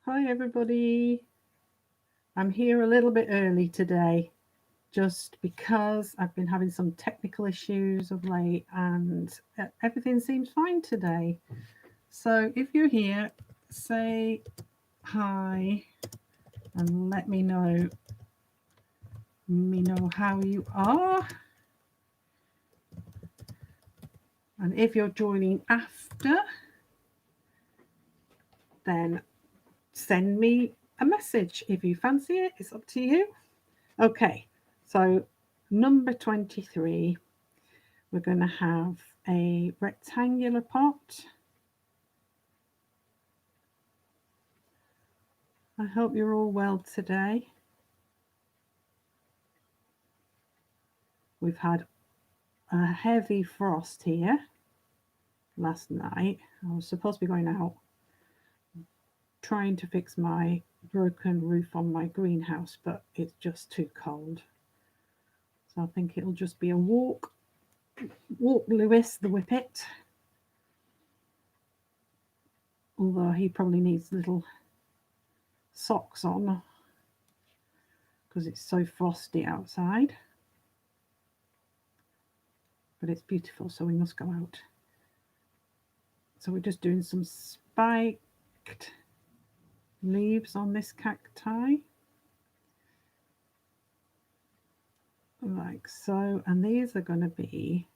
Hi everybody. I'm here a little bit early today just because I've been having some technical issues of late and everything seems fine today. So if you're here, say hi and let me know how you are. And if you're joining after, then send me a message if you fancy it. It's up to you. Okay, so number 23, we're going to have a rectangular pot. I hope you're all well today. We've had a heavy frost here last night. I was supposed to be going out trying to fix my broken roof on my greenhouse, but it's just too cold. So I think it'll just be a walk. Walk Lewis the Whippet. Although he probably needs little socks on because it's so frosty outside. But it's beautiful, so we must go out. So we're just doing some spiked leaves on this cacti. Like so. And these are going to be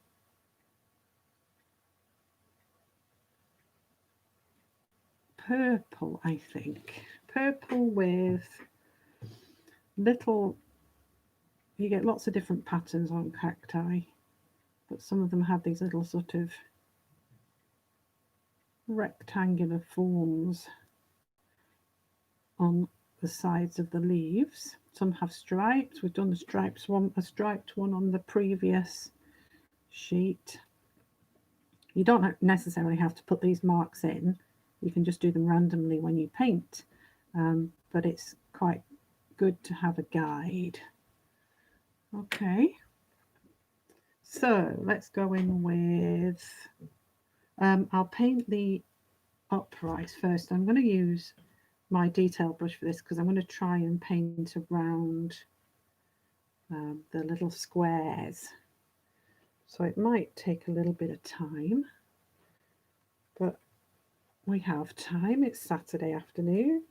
purple, I think. Purple with little, you get lots of different patterns on cacti, but some of them have these little sort of rectangular forms on the sides of the leaves. Some have stripes. We've done a striped one on the previous sheet. You don't necessarily have to put these marks in. You can just do them randomly when you paint, but it's quite good to have a guide. Okay, so let's go in with, I'll paint the uprights first. I'm going to use my detail brush for this because I'm going to try and paint around the little squares. So it might take a little bit of time, but we have time. It's Saturday afternoon.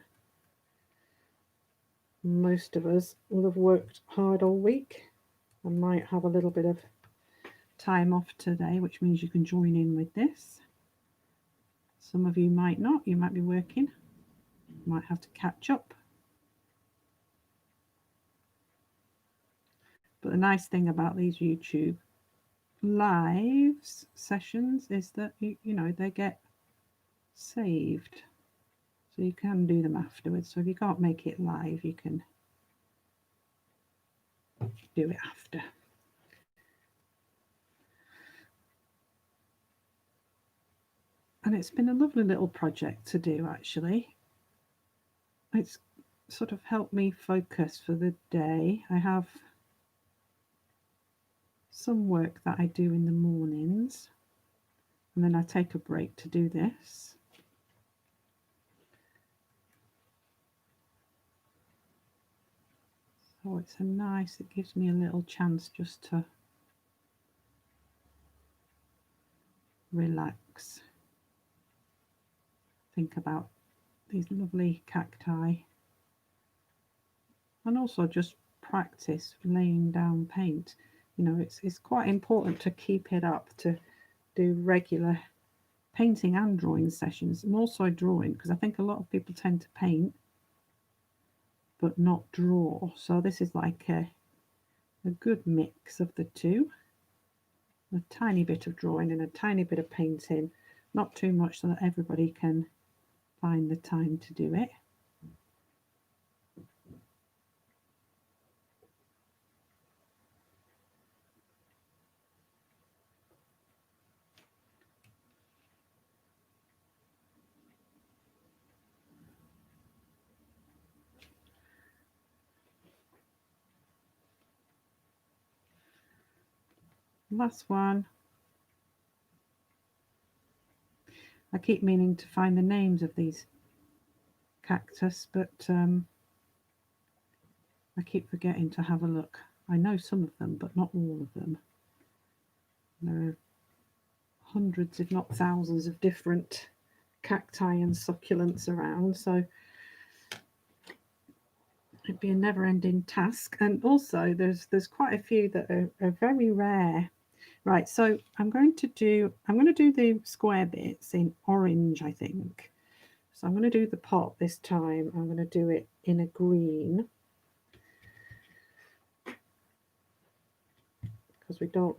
Most of us will have worked hard all week and might have a little bit of time off today, which means you can join in with this. Some of you might not. You might be working. You might have to catch up. But the nice thing about these YouTube lives sessions is that you know they get saved, so you can do them afterwards. So if you can't make it live, you can do it after. And it's been a lovely little project to do, actually. It's sort of helped me focus for the day. I have some work that I do in the mornings, and then I take a break to do this. So it's it gives me a little chance just to relax, think about these lovely cacti, and also just practice laying down paint. You know, it's quite important to keep it up, to do regular painting and drawing sessions, and also drawing, because I think a lot of people tend to paint but not draw. So this is like a good mix of the two. A tiny bit of drawing and a tiny bit of painting, not too much so that everybody can find the time to do it. Last one. I keep meaning to find the names of these cactus, but I keep forgetting to have a look. I know some of them, but not all of them. There are hundreds, if not thousands, of different cacti and succulents around, so it'd be a never-ending task. And also there's quite a few that are very rare. Right, so I'm going to do the square bits in orange, I think. So I'm going to do the pot this time. I'm going to do it in a green, because we don't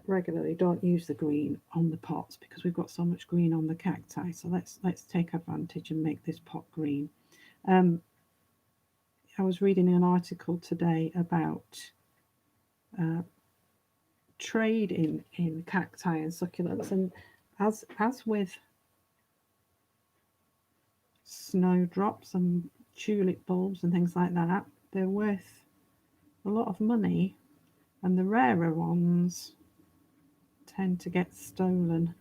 regularly don't use the green on the pots because we've got so much green on the cacti. So let's take advantage and make this pot green. I was reading an article today about trade in cacti and succulents, and as with snowdrops and tulip bulbs and things like that, they're worth a lot of money, and the rarer ones tend to get stolen.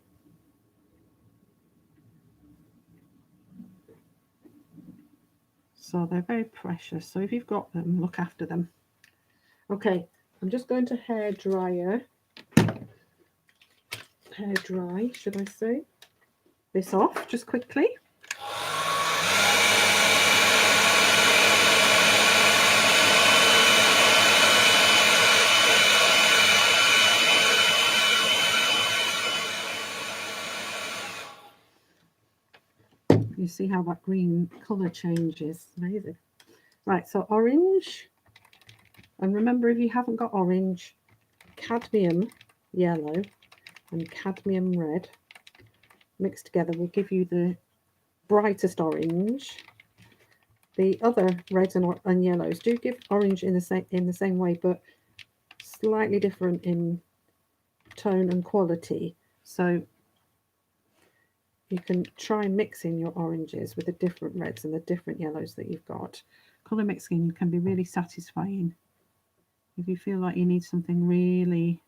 So they're very precious. So if you've got them, look after them. Okay, I'm just going to hair dry, should I say, this off just quickly. You see how that green colour changes. Amazing. Right, so orange. And remember, if you haven't got orange, cadmium yellow and cadmium red mixed together will give you the brightest orange. The other reds and yellows do give orange in the same way, but slightly different in tone and quality. So you can try mixing your oranges with the different reds and the different yellows that you've got. Colour mixing can be really satisfying. If you feel like you need something really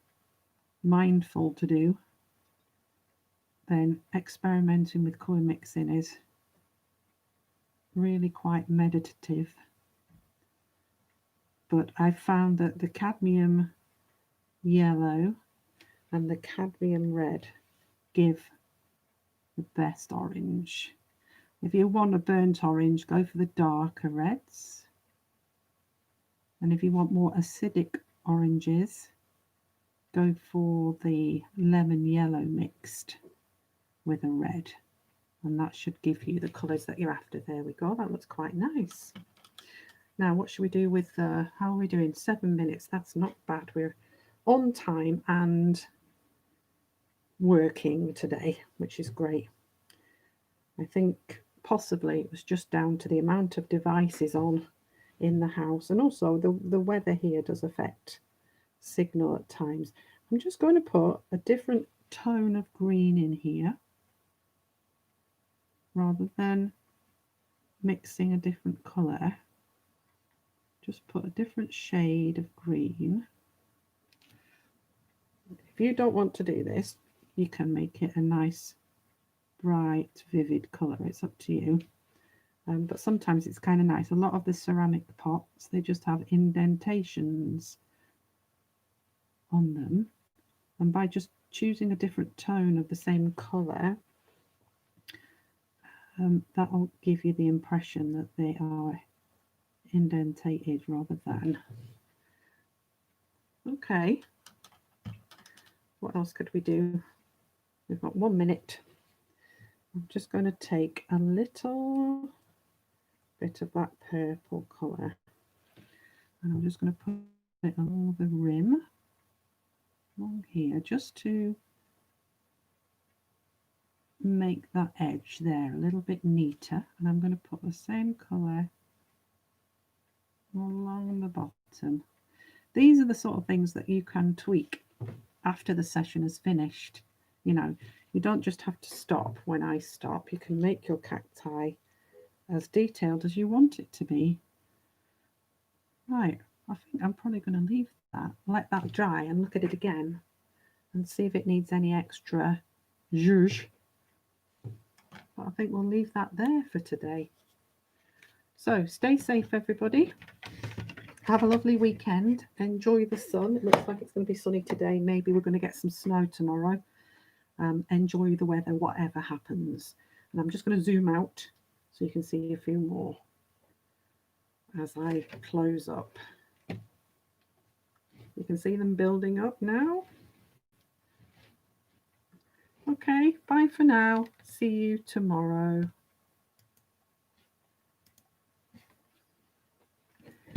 mindful to do, then experimenting with colour mixing is really quite meditative. But I found that the cadmium yellow and the cadmium red give the best orange. If you want a burnt orange, go for the darker reds. And if you want more acidic oranges, go for the lemon yellow mixed with a red. And that should give you the colours that you're after. There we go. That looks quite nice. Now, what should we do with, how are we doing? 7 minutes. That's not bad. We're on time and working today, which is great. I think possibly it was just down to the amount of devices on in the house, and also the weather here does affect signal at times. I'm just going to put a different tone of green in here rather than mixing a different colour. Just put a different shade of green. If you don't want to do this, you can make it a nice bright vivid colour. It's up to you. But sometimes it's kind of nice. A lot of the ceramic pots, they just have indentations on them, and by just choosing a different tone of the same colour, that'll give you the impression that they are indentated rather than. Okay, what else could we do? We've got 1 minute. I'm just going to take a little bit of that purple colour, and I'm just going to put it along the rim along here, just to make that edge there a little bit neater. And I'm going to put the same colour along the bottom. These are the sort of things that you can tweak after the session is finished. You know, you don't just have to stop when I stop. You can make your cacti as detailed as you want it to be. Right, I think I'm probably going to leave that, let that dry, and look at it again and see if it needs any extra zhuzh. But I think we'll leave that there for today. So stay safe, everybody. Have a lovely weekend. Enjoy the sun. It looks like it's going to be sunny today. Maybe we're going to get some snow tomorrow. Enjoy the weather, whatever happens. And I'm just going to zoom out so you can see a few more as I close up. You can see them building up now. Okay, bye for now. See you tomorrow.